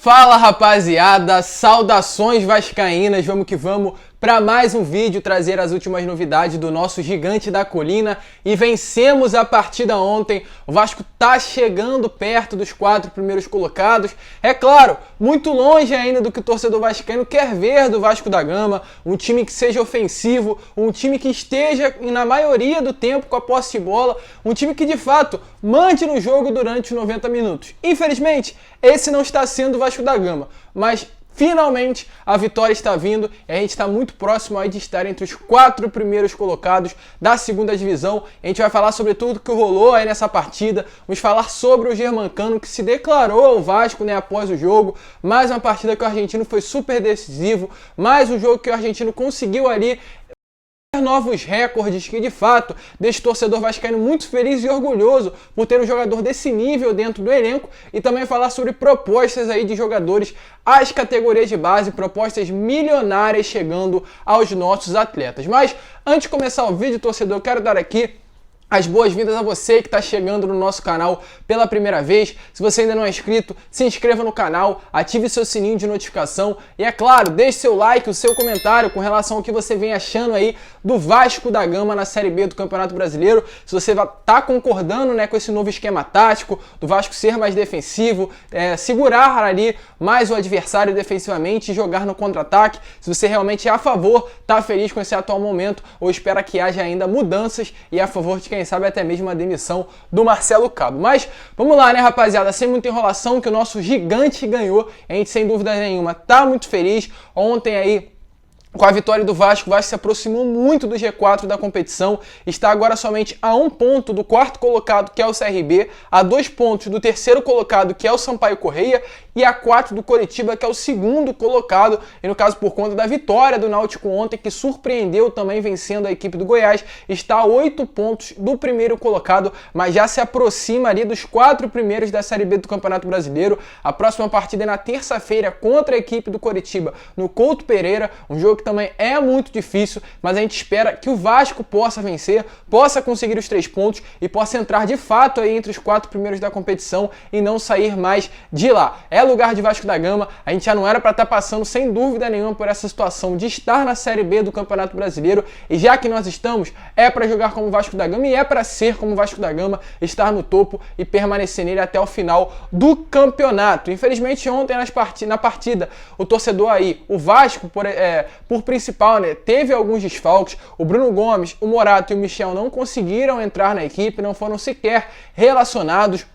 Fala rapaziada, saudações vascaínas, vamos que vamos para mais um vídeo trazer as últimas novidades do nosso gigante da colina e vencemos a partida ontem. O Vasco tá chegando perto dos 4 primeiros colocados, é claro, muito longe ainda do que o torcedor vascaíno quer ver do Vasco da Gama, um time que seja ofensivo, um time que esteja na maioria do tempo com a posse de bola, um time que de fato mande no jogo durante os 90 minutos. Infelizmente, esse não está sendo o Vasco da Gama, mas finalmente a vitória está vindo e a gente está muito próximo aí de estar entre os 4 primeiros colocados da segunda divisão. A gente vai falar sobre tudo que rolou aí nessa partida, vamos falar sobre o Germancano que se declarou ao Vasco, né, após o jogo. Mais uma partida que o argentino foi super decisivo, mais um jogo que o argentino conseguiu ali novos recordes que de fato deixa o torcedor vascaíno muito feliz e orgulhoso por ter um jogador desse nível dentro do elenco, e também falar sobre propostas aí de jogadores às categorias de base, propostas milionárias chegando aos nossos atletas. Mas antes de começar o vídeo, torcedor, eu quero dar aqui as boas-vindas a você que está chegando no nosso canal pela primeira vez. Se você ainda não é inscrito, se inscreva no canal, ative seu sininho de notificação e, é claro, deixe seu like, o seu comentário com relação ao que você vem achando aí do Vasco da Gama na Série B do Campeonato Brasileiro. Se você está concordando, né, com esse novo esquema tático, do Vasco ser mais defensivo, segurar ali mais o adversário defensivamente e jogar no contra-ataque. Se você realmente é a favor, está feliz com esse atual momento ou espera que haja ainda mudanças e é a favor de quem sabe até mesmo a demissão do Marcelo Cabo. Mas vamos lá, né, rapaziada, sem muita enrolação, que o nosso gigante ganhou, a gente sem dúvida nenhuma tá muito feliz. Ontem aí, com a vitória do Vasco, o Vasco se aproximou muito do G4 da competição, está agora somente a 1 ponto do 4º colocado, que é o CRB, a 2 pontos do 3º colocado, que é o Sampaio Corrêa, e a 4 do Coritiba, que é o 2º colocado, e no caso por conta da vitória do Náutico ontem, que surpreendeu também vencendo a equipe do Goiás, está a 8 pontos do 1º colocado, mas já se aproxima ali dos 4 primeiros da Série B do Campeonato Brasileiro. A próxima partida é na terça-feira contra a equipe do Coritiba, no Couto Pereira, um jogo que também é muito difícil, mas a gente espera que o Vasco possa vencer, possa conseguir os 3 pontos e possa entrar de fato aí entre os 4 primeiros da competição e não sair mais de lá. É lugar de Vasco da Gama, a gente já não era para estar passando sem dúvida nenhuma por essa situação de estar na Série B do Campeonato Brasileiro, e já que nós estamos, é para jogar como Vasco da Gama e é para ser como Vasco da Gama, estar no topo e permanecer nele até o final do campeonato. Infelizmente ontem na partida, o torcedor aí, o Vasco, por principal, né, teve alguns desfalques. O Bruno Gomes, o Morato e o Michel não conseguiram entrar na equipe, não foram sequer relacionados.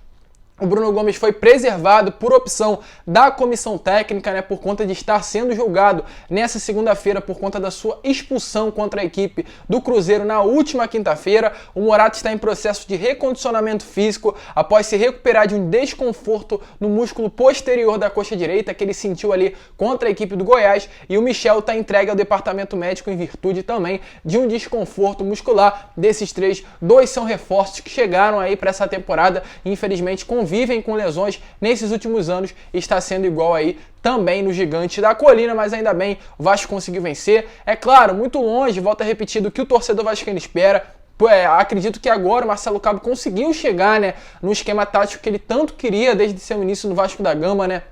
O Bruno Gomes foi preservado por opção da comissão técnica, né, por conta de estar sendo julgado nessa segunda-feira por conta da sua expulsão contra a equipe do Cruzeiro na última quinta-feira. O Morato está em processo de recondicionamento físico após se recuperar de um desconforto no músculo posterior da coxa direita que ele sentiu ali contra a equipe do Goiás, e o Michel está entregue ao departamento médico em virtude também de um desconforto muscular. Desses 3, 2 são reforços que chegaram aí para essa temporada e infelizmente vivem com lesões nesses últimos anos, e está sendo igual aí também no gigante da colina, mas ainda bem, o Vasco conseguiu vencer. É claro, muito longe, volta a repetir, do que o torcedor vascaíno espera. Acredito que agora o Marcelo Cabo conseguiu chegar, né, no esquema tático que ele tanto queria desde seu início no Vasco da Gama, né?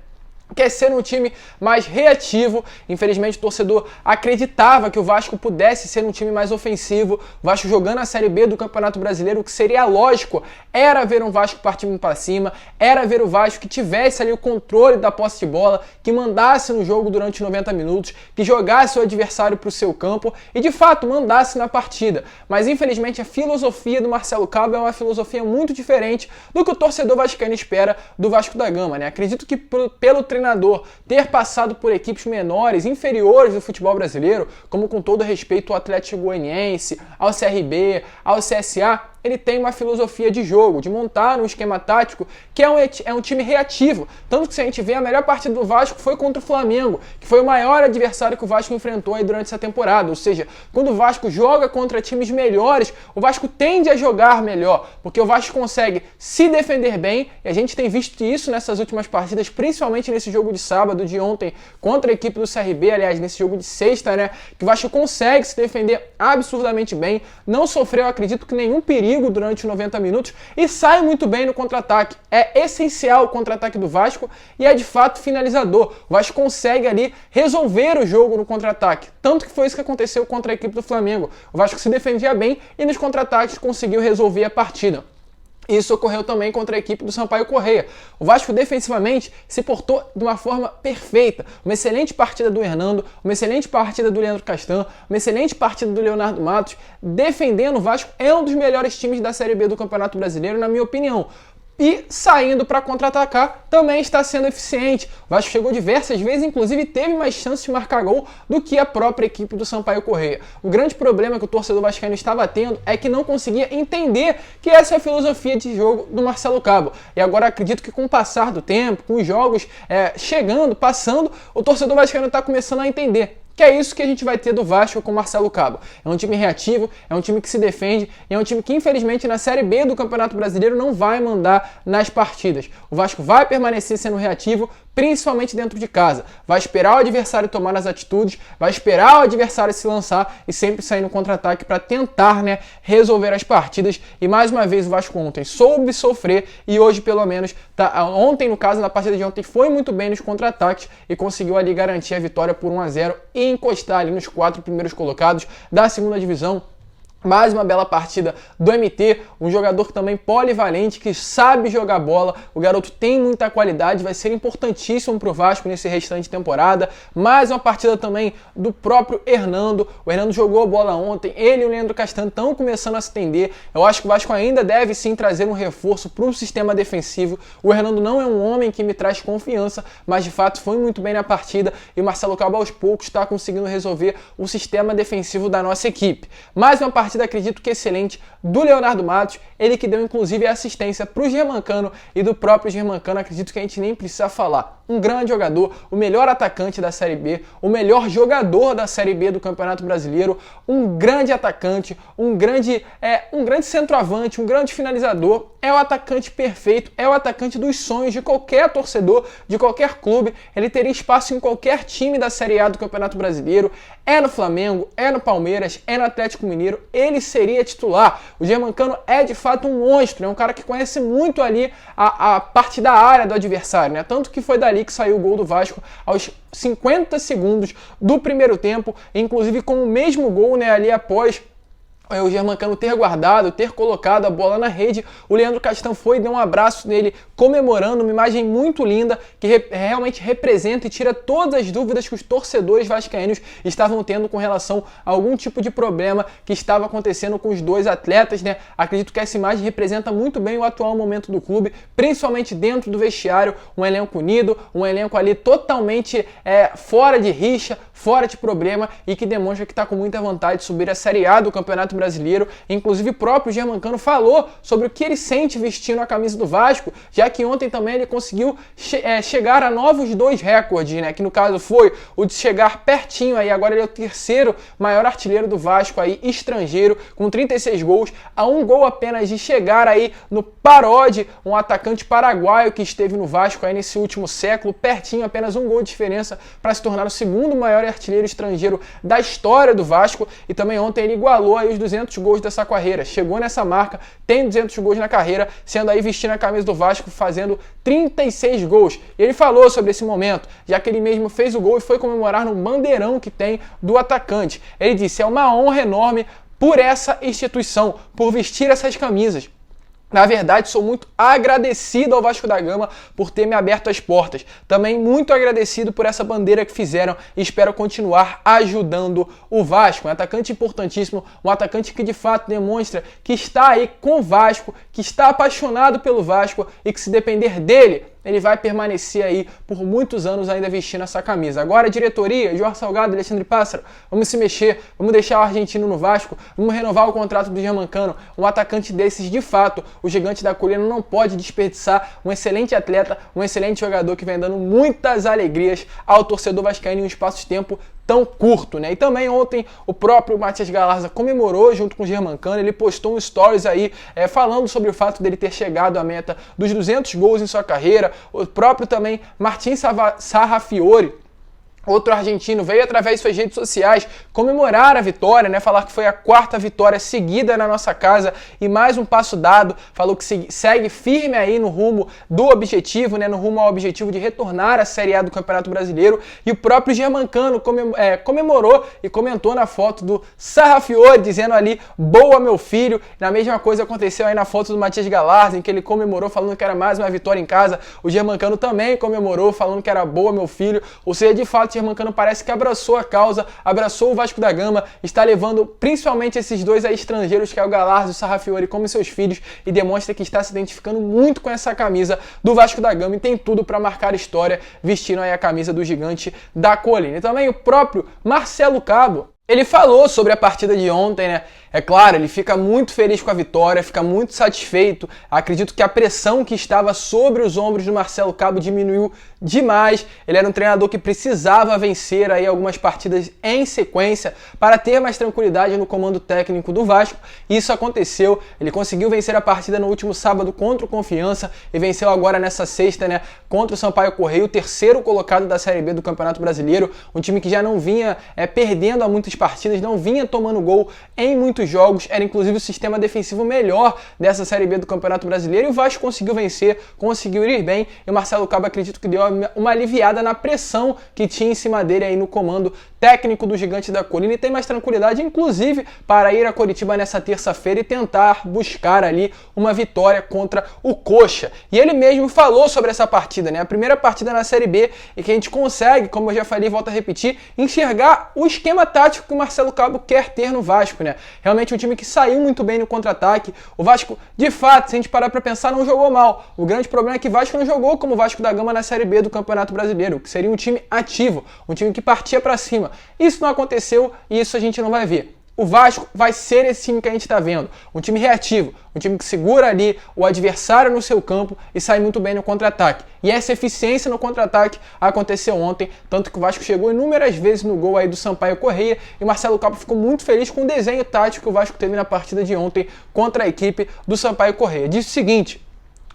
Quer ser um time mais reativo. Infelizmente o torcedor acreditava que o Vasco pudesse ser um time mais ofensivo. O Vasco jogando a Série B do Campeonato Brasileiro, o que seria lógico era ver um Vasco partindo para cima, era ver o Vasco que tivesse ali o controle da posse de bola, que mandasse no jogo durante 90 minutos, que jogasse o adversário para o seu campo e de fato mandasse na partida. Mas infelizmente a filosofia do Marcelo Cabo é uma filosofia muito diferente do que o torcedor vascaíno espera do Vasco da Gama, né? Acredito que pelo treinador ter passado por equipes menores, inferiores do futebol brasileiro, como com todo respeito ao Atlético Goianiense, ao CRB, ao CSA, ele tem uma filosofia de jogo, de montar um esquema tático que é um time reativo. Tanto que se a gente vê, a melhor partida do Vasco foi contra o Flamengo, que foi o maior adversário que o Vasco enfrentou aí durante essa temporada. Ou seja, quando o Vasco joga contra times melhores, o Vasco tende a jogar melhor, porque o Vasco consegue se defender bem, e a gente tem visto isso nessas últimas partidas, principalmente nesse jogo de sábado, de ontem, contra a equipe do CRB, aliás, nesse jogo de sexta, né, que o Vasco consegue se defender absurdamente bem, não sofreu, acredito que nenhum perigo perigo durante os 90 minutos e sai muito bem no contra-ataque. É essencial o contra-ataque do Vasco e é de fato finalizador. O Vasco consegue ali resolver o jogo no contra-ataque. Tanto que foi isso que aconteceu contra a equipe do Flamengo. O Vasco se defendia bem e nos contra-ataques conseguiu resolver a partida. Isso ocorreu também contra a equipe do Sampaio Corrêa. O Vasco defensivamente se portou de uma forma perfeita. Uma excelente partida do Hernando, uma excelente partida do Leandro Castan, uma excelente partida do Leonardo Matos. Defendendo, o Vasco é um dos melhores times da Série B do Campeonato Brasileiro, na minha opinião. E saindo para contra-atacar também está sendo eficiente. O Vasco chegou diversas vezes, inclusive teve mais chances de marcar gol do que a própria equipe do Sampaio Corrêa. O grande problema que o torcedor vascaíno estava tendo é que não conseguia entender que essa é a filosofia de jogo do Marcelo Cabo. E agora acredito que com o passar do tempo, com os jogos passando, o torcedor vascaíno está começando a entender. Que é isso que a gente vai ter do Vasco com o Marcelo Cabo. É um time reativo, é um time que se defende, e é um time que infelizmente na Série B do Campeonato Brasileiro não vai mandar nas partidas. O Vasco vai permanecer sendo reativo, principalmente dentro de casa. Vai esperar o adversário tomar as atitudes, vai esperar o adversário se lançar e sempre sair no contra-ataque para tentar, resolver as partidas. E mais uma vez o Vasco ontem soube sofrer e hoje pelo menos, ontem no caso, na partida de ontem, foi muito bem nos contra-ataques e conseguiu ali garantir a vitória por 1-0 e encostar ali nos 4 primeiros colocados da segunda divisão. Mais uma bela partida do MT, um jogador também polivalente, que sabe jogar bola. O garoto tem muita qualidade, vai ser importantíssimo para o Vasco nesse restante de temporada. Mais uma partida também do próprio Hernando. O Hernando jogou bola ontem, ele e o Leandro Castan estão começando a se entender. Eu acho que o Vasco ainda deve sim trazer um reforço para o sistema defensivo. O Hernando não é um homem que me traz confiança, mas de fato foi muito bem na partida e o Marcelo Cabo aos poucos está conseguindo resolver o sistema defensivo da nossa equipe. Mais uma partida, acredito que excelente, do Leonardo Matos, ele que deu inclusive assistência para o Germancano, e do próprio Germancano acredito que a gente nem precisa falar. Um grande jogador, o melhor atacante da Série B, o melhor jogador da Série B do Campeonato Brasileiro, um grande atacante, um grande centroavante, um grande finalizador, é o atacante perfeito, é o atacante dos sonhos de qualquer torcedor, de qualquer clube. Ele teria espaço em qualquer time da Série A do Campeonato Brasileiro, é no Flamengo, é no Palmeiras, é no Atlético Mineiro, ele seria titular. O Germancano é de fato um monstro, é um cara que conhece muito ali a parte da área do adversário, tanto que foi dali que saiu o gol do Vasco aos 50 segundos do primeiro tempo, inclusive com o mesmo gol ali após o Germancano ter guardado, ter colocado a bola na rede. O Leandro Castan foi e deu um abraço nele, comemorando, uma imagem muito linda, que realmente representa e tira todas as dúvidas que os torcedores vascaínos estavam tendo com relação a algum tipo de problema que estava acontecendo com os dois atletas, Acredito que essa imagem representa muito bem o atual momento do clube, principalmente dentro do vestiário, um elenco unido, um elenco ali totalmente fora de rixa, fora de problema, e que demonstra que está com muita vontade de subir a Série A do Campeonato Brasileiro. Inclusive o próprio Germancano falou sobre o que ele sente vestindo a camisa do Vasco, já que ontem também ele conseguiu chegar a novos 2 recordes, que no caso foi o de chegar pertinho aí, agora ele é o 3º maior artilheiro do Vasco aí, estrangeiro, com 36 gols, a 1 gol apenas de chegar aí no Parodi, um atacante paraguaio que esteve no Vasco aí nesse último século, pertinho, apenas 1 gol de diferença para se tornar o 2º maior artilheiro estrangeiro da história do Vasco. E também ontem ele igualou aí os 200 gols dessa carreira, chegou nessa marca, tem 200 gols na carreira, sendo aí vestindo a camisa do Vasco, fazendo 36 gols. E ele falou sobre esse momento, já que ele mesmo fez o gol e foi comemorar no bandeirão que tem do atacante. Ele disse: é uma honra enorme por essa instituição, por vestir essas camisas. Na verdade, sou muito agradecido ao Vasco da Gama por ter me aberto as portas. Também muito agradecido por essa bandeira que fizeram e espero continuar ajudando o Vasco. Um atacante importantíssimo, um atacante que de fato demonstra que está aí com o Vasco, que está apaixonado pelo Vasco e que, se depender dele, ele vai permanecer aí por muitos anos ainda vestindo essa camisa. Agora, a diretoria, Jorge Salgado, Alexandre Pássaro, vamos se mexer, vamos deixar o argentino no Vasco, vamos renovar o contrato do Germancano. Um atacante desses, de fato, o Gigante da Colina não pode desperdiçar um excelente atleta, um excelente jogador que vem dando muitas alegrias ao torcedor vascaíno em um espaço de tempo tão curto, E também ontem o próprio Matias Galarza comemorou junto com o Germancano. Ele postou um stories aí falando sobre o fato dele ter chegado à meta dos 200 gols em sua carreira. O próprio também Martin Sarrafiori outro argentino, veio através de suas redes sociais comemorar a vitória, né? Falar que foi a 4ª vitória seguida na nossa casa e mais um passo dado. Falou que segue firme aí no rumo do objetivo, né? No rumo ao objetivo de retornar à Série A do Campeonato Brasileiro. E o próprio Germancano comemorou e comentou na foto do Sarrafiore, dizendo ali, boa meu filho. Na mesma coisa aconteceu aí na foto do Matias Galarza, em que ele comemorou falando que era mais uma vitória em casa. O Germancano também comemorou falando que era boa meu filho. Ou seja, de fato, Germancano parece que abraçou a causa, abraçou o Vasco da Gama, está levando principalmente esses dois aí estrangeiros, que é o Galarza e o Sarrafiore, como seus filhos, e demonstra que está se identificando muito com essa camisa do Vasco da Gama e tem tudo para marcar história vestindo aí a camisa do Gigante da Colina. E também o próprio Marcelo Cabo, ele falou sobre a partida de ontem, né? É claro, ele fica muito feliz com a vitória, fica muito satisfeito. Acredito que a pressão que estava sobre os ombros do Marcelo Cabo diminuiu demais. Ele era um treinador que precisava vencer aí algumas partidas em sequência para ter mais tranquilidade no comando técnico do Vasco. Isso aconteceu. Ele conseguiu vencer a partida no último sábado contra o Confiança e venceu agora nessa sexta, né, contra o Sampaio Corrêa, o 3º colocado da Série B do Campeonato Brasileiro. Um time que já não vinha perdendo há muitas partidas, não vinha tomando gol em muitos jogos, era inclusive o sistema defensivo melhor dessa Série B do Campeonato Brasileiro, e o Vasco conseguiu vencer, conseguiu ir bem, e o Marcelo Cabo acredito que deu uma aliviada na pressão que tinha em cima dele aí no comando técnico do Gigante da Colina, e tem mais tranquilidade, inclusive, para ir a Coritiba nessa terça-feira e tentar buscar ali uma vitória contra o Coxa. E ele mesmo falou sobre essa partida, né? A primeira partida na Série B, e que a gente consegue, como eu já falei, volto a repetir, enxergar o esquema tático que o Marcelo Cabo quer ter no Vasco, né? Realmente um time que saiu muito bem no contra-ataque. O Vasco, de fato, se a gente parar para pensar, não jogou mal. O grande problema é que o Vasco não jogou como o Vasco da Gama na Série B do Campeonato Brasileiro, que seria um time ativo, um time que partia para cima. Isso não aconteceu e isso a gente não vai ver. O Vasco vai ser esse time que a gente está vendo, um time reativo, um time que segura ali o adversário no seu campo e sai muito bem no contra-ataque. E essa eficiência no contra-ataque aconteceu ontem, tanto que o Vasco chegou inúmeras vezes no gol aí do Sampaio Corrêa, e o Marcelo Cabo ficou muito feliz com o desenho tático que o Vasco teve na partida de ontem contra a equipe do Sampaio Corrêa. Disse o seguinte: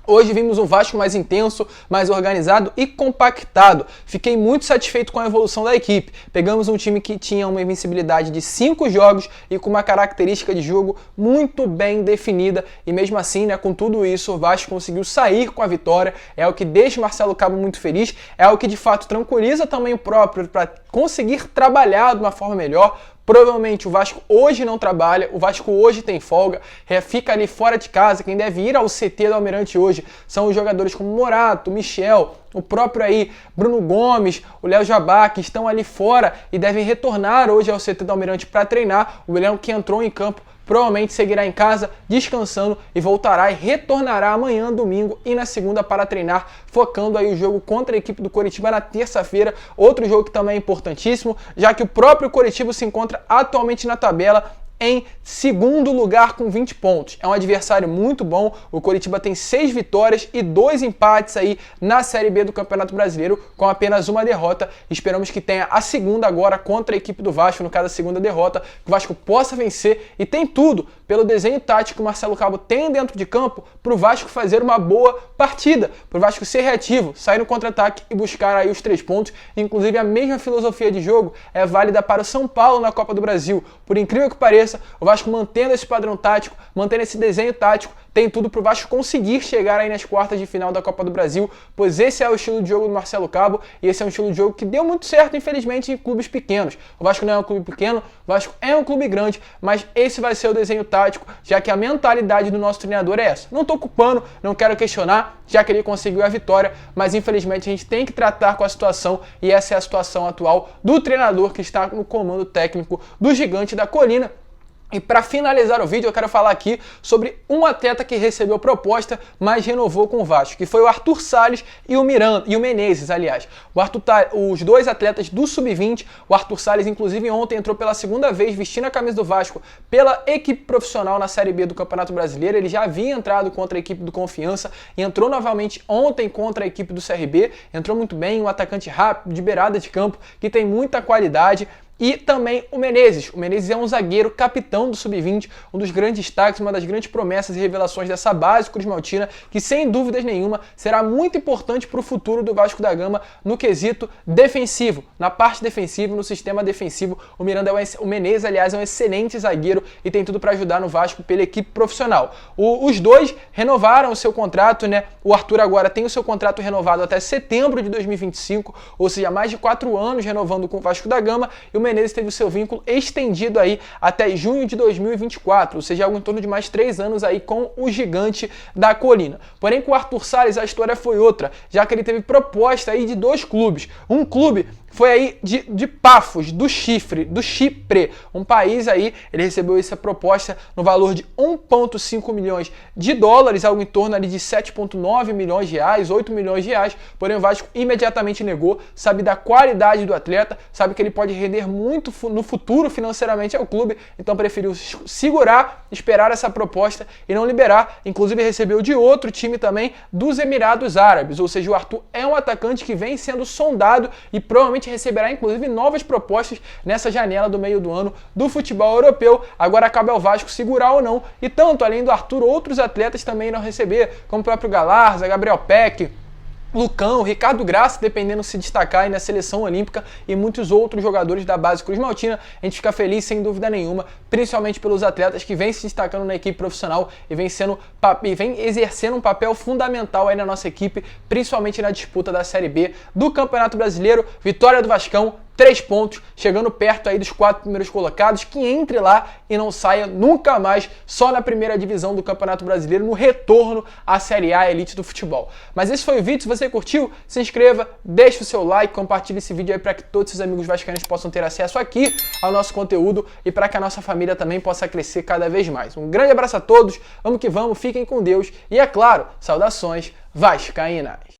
hoje vimos um Vasco mais intenso, mais organizado e compactado. Fiquei muito satisfeito com a evolução da equipe. Pegamos um time que tinha uma invencibilidade de 5 jogos e com uma característica de jogo muito bem definida. E mesmo assim, né, com tudo isso, o Vasco conseguiu sair com a vitória. É o que deixa o Marcelo Cabo muito feliz. É o que de fato tranquiliza também o próprio para conseguir trabalhar de uma forma melhor. Provavelmente o Vasco hoje não trabalha, o Vasco hoje tem folga, fica ali fora de casa. Quem deve ir ao CT do Almirante hoje são os jogadores como Morato, Michel, o próprio aí Bruno Gomes, o Léo Jabá, que estão ali fora e devem retornar hoje ao CT do Almirante para treinar. O William, que entrou em campo, provavelmente seguirá em casa descansando e voltará e retornará amanhã, domingo, e na segunda para treinar, focando aí o jogo contra a equipe do Coritiba na terça-feira. Outro jogo que também é importantíssimo, já que o próprio Coritiba se encontra atualmente na tabela em segundo lugar com 20 pontos. É um adversário muito bom. O Coritiba tem 6 vitórias e 2 empates aí na Série B do Campeonato Brasileiro, com apenas uma derrota. Esperamos que tenha a segunda agora contra a equipe do Vasco, no caso a segunda derrota, que o Vasco possa vencer, e tem tudo pelo desenho tático que o Marcelo Cabo tem dentro de campo para o Vasco fazer uma boa partida, para o Vasco ser reativo, sair no contra-ataque e buscar aí os 3 pontos. Inclusive a mesma filosofia de jogo é válida para o São Paulo na Copa do Brasil. Por incrível que pareça, o Vasco mantendo esse padrão tático, mantendo esse desenho tático, tem tudo para o Vasco conseguir chegar aí nas quartas de final da Copa do Brasil, pois esse é o estilo de jogo do Marcelo Cabo, e esse é um estilo de jogo que deu muito certo, infelizmente, em clubes pequenos. O Vasco não é um clube pequeno, o Vasco é um clube grande, mas esse vai ser o desenho tático, já que a mentalidade do nosso treinador é essa. Não estou culpando, não quero questionar, já que ele conseguiu a vitória, mas infelizmente a gente tem que tratar com a situação, e essa é a situação atual do treinador que está no comando técnico do Gigante da Colina. E para finalizar o vídeo, eu quero falar aqui sobre um atleta que recebeu proposta, mas renovou com o Vasco, que foi o Arthur Salles e o Menezes, aliás. Os dois atletas do Sub-20, o Arthur Salles, inclusive, ontem entrou pela segunda vez vestindo a camisa do Vasco pela equipe profissional na Série B do Campeonato Brasileiro. Ele já havia entrado contra a equipe do Confiança e entrou novamente ontem contra a equipe do CRB. Entrou muito bem, um atacante rápido, de beirada de campo, que tem muita qualidade. e também o Menezes. O Menezes é um zagueiro capitão do Sub-20, um dos grandes destaques, uma das grandes promessas e revelações dessa base cruzmaltina, que sem dúvidas nenhuma será muito importante para o futuro do Vasco da Gama no quesito defensivo, na parte defensiva, no sistema defensivo. O Menezes, aliás, é um excelente zagueiro e tem tudo para ajudar no Vasco pela equipe profissional. Os dois renovaram o seu contrato, né? O Arthur agora tem o seu contrato renovado até setembro de 2025, ou seja, mais de 4 anos renovando com o Vasco da Gama, e o Menezes teve o seu vínculo estendido aí até junho de 2024, ou seja, algo em torno de mais 3 anos aí com o gigante da colina. Porém, com o Arthur Salles a história foi outra, já que ele teve proposta aí de 2 clubes. Um clube foi aí de Pafos, do Chipre, um país aí. Ele recebeu essa proposta no valor de 1,5 milhões de dólares, algo em torno ali de 7,9 milhões de reais, 8 milhões de reais, porém o Vasco imediatamente negou, sabe da qualidade do atleta, sabe que ele pode render muito no futuro financeiramente ao clube, então preferiu segurar, esperar essa proposta e não liberar. Inclusive recebeu de outro time também, dos Emirados Árabes, ou seja, o Arthur é um atacante que vem sendo sondado e provavelmente receberá inclusive novas propostas nessa janela do meio do ano do futebol europeu. Agora cabe ao Vasco segurar ou não, e tanto além do Arthur, outros atletas também irão receber, como o próprio Galarza, Gabriel Peck, Lucão, Ricardo Graça, dependendo se destacar aí na seleção olímpica, e muitos outros jogadores da base cruzmaltina. A gente fica feliz sem dúvida nenhuma, principalmente pelos atletas que vêm se destacando na equipe profissional e vem exercendo um papel fundamental aí na nossa equipe, principalmente na disputa da Série B do Campeonato Brasileiro. Vitória do Vascão, 3 pontos, chegando perto aí dos 4 primeiros colocados, que entre lá e não saia nunca mais, só na primeira divisão do Campeonato Brasileiro, no retorno à Série A elite do futebol. Mas esse foi o vídeo. Se você curtiu, se inscreva, deixe o seu like, compartilhe esse vídeo aí para que todos os amigos vascaínos possam ter acesso aqui ao nosso conteúdo e para que a nossa família também possa crescer cada vez mais. Um grande abraço a todos, vamos que vamos, fiquem com Deus e, é claro, saudações vascaínas!